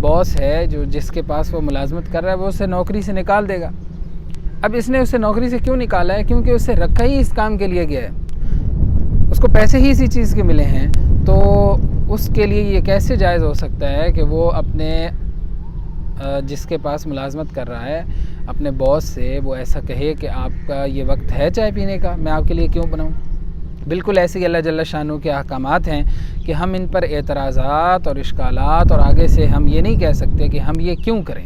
باس ہے جو جس کے پاس وہ ملازمت کر رہا ہے وہ اسے نوکری سے نکال دے گا. اب اس نے اسے نوکری سے کیوں نکالا ہے؟ کیونکہ اسے رکھا ہی اس کام کے لیے گیا ہے, اس کو پیسے ہی اسی چیز کے ملے ہیں. تو اس کے لیے یہ کیسے جائز ہو سکتا ہے کہ وہ اپنے جس کے پاس ملازمت کر رہا ہے اپنے باس سے وہ ایسا کہے کہ آپ کا یہ وقت ہے چائے پینے کا, میں آپ کے لیے کیوں بناؤں؟ بالکل ایسے ہی اللہ جل شانہ کے احکامات ہیں کہ ہم ان پر اعتراضات اور اشکالات, اور آگے سے ہم یہ نہیں کہہ سکتے کہ ہم یہ کیوں کریں.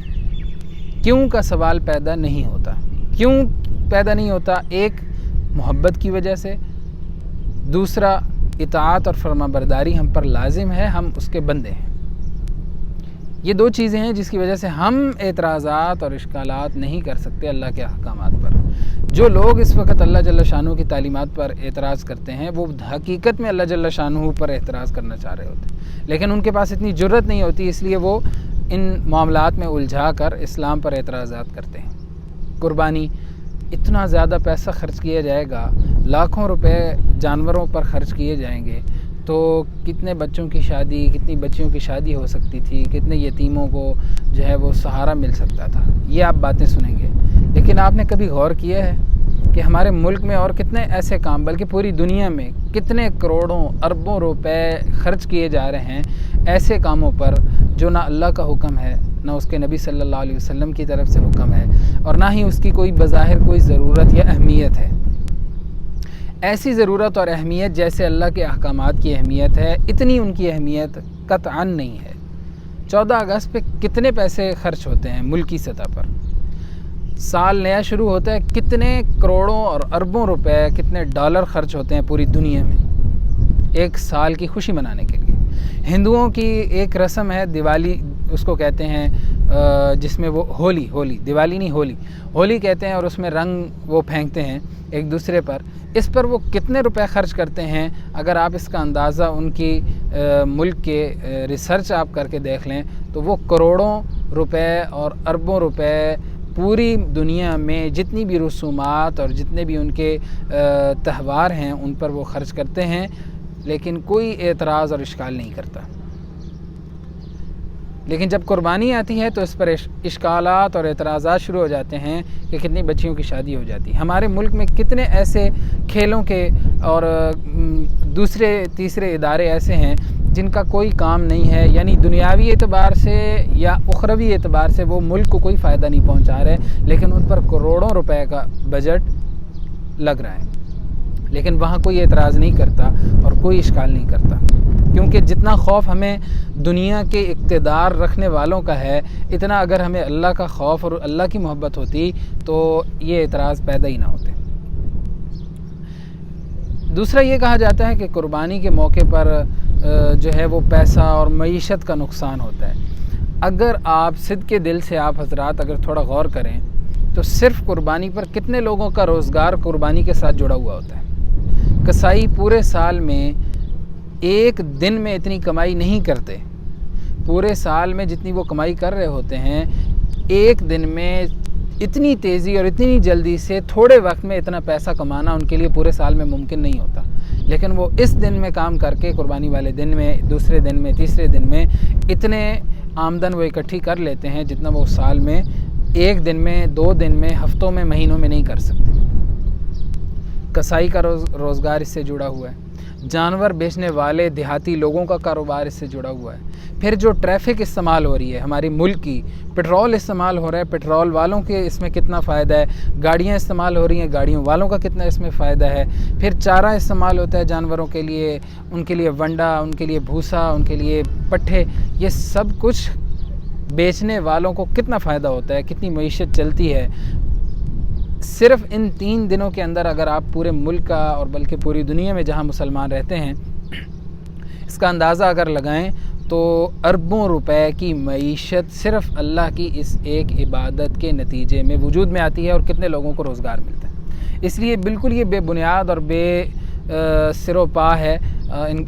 کیوں کا سوال پیدا نہیں ہوتا. کیوں پیدا نہیں ہوتا؟ ایک محبت کی وجہ سے, دوسرا اطاعت اور فرما برداری ہم پر لازم ہے, ہم اس کے بندے ہیں. یہ دو چیزیں ہیں جس کی وجہ سے ہم اعتراضات اور اشکالات نہیں کر سکتے اللہ کے احکامات پر. جو لوگ اس وقت اللہ جل شانہ کی تعلیمات پر اعتراض کرتے ہیں وہ حقیقت میں اللہ جل شانہ پر اعتراض کرنا چاہ رہے ہوتے ہیں, لیکن ان کے پاس اتنی جرت نہیں ہوتی, اس لیے وہ ان معاملات میں الجھا کر اسلام پر اعتراضات کرتے ہیں. قربانی, اتنا زیادہ پیسہ خرچ کیا جائے گا, لاکھوں روپے جانوروں پر خرچ کیے جائیں گے, تو کتنے بچوں کی شادی, کتنی بچیوں کی شادی ہو سکتی تھی, کتنے یتیموں کو جو ہے وہ سہارا مل سکتا تھا. یہ آپ باتیں سنیں گے, لیکن آپ نے کبھی غور کیا ہے کہ ہمارے ملک میں اور کتنے ایسے کام, بلکہ پوری دنیا میں کتنے کروڑوں اربوں روپے خرچ کیے جا رہے ہیں ایسے کاموں پر جو نہ اللہ کا حکم ہے, نہ اس کے نبی صلی اللہ علیہ وسلم کی طرف سے حکم ہے, اور نہ ہی اس کی کوئی بظاہر کوئی ضرورت یا اہمیت ہے. ایسی ضرورت اور اہمیت جیسے اللہ کے احکامات کی اہمیت ہے, اتنی ان کی اہمیت قطعاً نہیں ہے. 14 اگست پہ کتنے پیسے خرچ ہوتے ہیں ملکی سطح پر؟ سال نیا شروع ہوتا ہے, کتنے کروڑوں اور اربوں روپے, کتنے ڈالر خرچ ہوتے ہیں پوری دنیا میں ایک سال کی خوشی منانے کے لیے. ہندوؤں کی ایک رسم ہے دیوالی, اس کو کہتے ہیں, جس میں وہ ہولی دیوالی نہیں ہولی کہتے ہیں, اور اس میں رنگ وہ پھینکتے ہیں ایک دوسرے پر. اس پر وہ کتنے روپے خرچ کرتے ہیں اگر آپ اس کا اندازہ ان کی ملک کے ریسرچ آپ کر کے دیکھ لیں تو وہ کروڑوں روپے اور اربوں روپے پوری دنیا میں جتنی بھی رسومات اور جتنے بھی ان کے تہوار ہیں ان پر وہ خرچ کرتے ہیں, لیکن کوئی اعتراض اور اشکال نہیں کرتا. لیکن جب قربانی آتی ہے تو اس پر اشکالات اور اعتراضات شروع ہو جاتے ہیں کہ کتنی بچیوں کی شادی ہو جاتی ہے. ہمارے ملک میں کتنے ایسے کھیلوں کے اور دوسرے تیسرے ادارے ایسے ہیں جن کا کوئی کام نہیں ہے, یعنی دنیاوی اعتبار سے یا اخروی اعتبار سے وہ ملک کو کوئی فائدہ نہیں پہنچا رہے, لیکن ان پر کروڑوں روپے کا بجٹ لگ رہا ہے, لیکن وہاں کوئی اعتراض نہیں کرتا اور کوئی اشکال نہیں کرتا. کیونکہ جتنا خوف ہمیں دنیا کے اقتدار رکھنے والوں کا ہے, اتنا اگر ہمیں اللہ کا خوف اور اللہ کی محبت ہوتی تو یہ اعتراض پیدا ہی نہ ہوتے. دوسرا یہ کہا جاتا ہے کہ قربانی کے موقع پر جو ہے وہ پیسہ اور معیشت کا نقصان ہوتا ہے. اگر آپ صدقے دل سے آپ حضرات اگر تھوڑا غور کریں تو صرف قربانی پر کتنے لوگوں کا روزگار قربانی کے ساتھ جڑا ہوا ہوتا ہے. کسائی پورے سال میں ایک دن میں اتنی کمائی نہیں کرتے, پورے سال میں جتنی وہ کمائی کر رہے ہوتے ہیں ایک دن میں اتنی تیزی اور اتنی جلدی سے تھوڑے وقت میں اتنا پیسہ کمانا ان کے لیے پورے سال میں ممکن نہیں ہوتا. لیکن وہ اس دن میں کام کر کے قربانی والے دن میں, دوسرے دن میں, تیسرے دن میں اتنے آمدن وہ اکٹھی کر لیتے ہیں جتنا وہ سال میں ایک دن میں, 2 دن میں, ہفتوں میں, مہینوں میں نہیں کر سکتے. کسائی کا روزگار اس سے جڑا ہوا ہے. جانور بیچنے والے دیہاتی لوگوں کا کاروبار اس سے جڑا ہوا ہے. پھر جو ٹریفک استعمال ہو رہی ہے ہماری ملک کی, پٹرول استعمال ہو رہا ہے, پٹرول والوں کے اس میں کتنا فائدہ ہے, گاڑیاں استعمال ہو رہی ہیں, گاڑیوں والوں کا کتنا اس میں فائدہ ہے. پھر چارہ استعمال ہوتا ہے جانوروں کے لیے, ان کے لیے ونڈا, ان کے لیے بھوسا, ان کے لیے پٹھے, یہ سب کچھ بیچنے والوں کو کتنا فائدہ ہوتا ہے, کتنی معیشت چلتی ہے. صرف ان 3 دنوں کے اندر اگر آپ پورے ملک کا اور بلکہ پوری دنیا میں جہاں مسلمان رہتے ہیں اس کا اندازہ اگر لگائیں تو اربوں روپے کی معیشت صرف اللہ کی اس ایک عبادت کے نتیجے میں وجود میں آتی ہے, اور کتنے لوگوں کو روزگار ملتا ہے. اس لیے بالکل یہ بے بنیاد اور بے سر و پا ہے,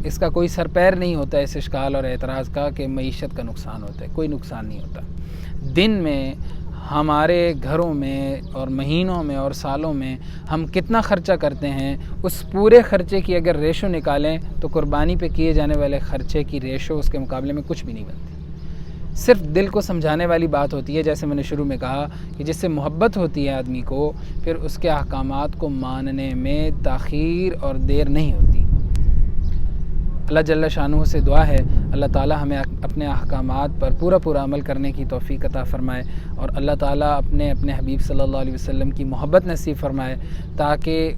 اس کا کوئی سر پیر نہیں ہوتا ہے اس اشکال اور اعتراض کا کہ معیشت کا نقصان ہوتا ہے. کوئی نقصان نہیں ہوتا. دن میں ہمارے گھروں میں اور مہینوں میں اور سالوں میں ہم کتنا خرچہ کرتے ہیں, اس پورے خرچے کی اگر ریشو نکالیں تو قربانی پہ کیے جانے والے خرچے کی ریشو اس کے مقابلے میں کچھ بھی نہیں بنتی. صرف دل کو سمجھانے والی بات ہوتی ہے، جیسے میں نے شروع میں کہا کہ جس سے محبت ہوتی ہے آدمی کو، پھر اس کے احکامات کو ماننے میں تاخیر اور دیر نہیں ہوتی۔ اللہ جل شانہ سے دعا ہے اللہ تعالی ہمیں اپنے احکامات پر پورا عمل کرنے کی توفیق عطا فرمائے، اور اللہ تعالی اپنے حبیب صلی اللہ علیہ وسلم کی محبت نصیب فرمائے، تاکہ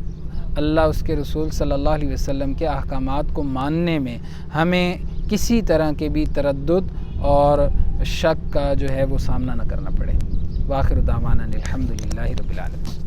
اللہ اس کے رسول صلی اللہ علیہ وسلم کے احکامات کو ماننے میں ہمیں کسی طرح کے بھی تردد اور شک کا جو ہے وہ سامنا نہ کرنا پڑے۔ وآخر دعوانا الحمدللہ رب العالمین۔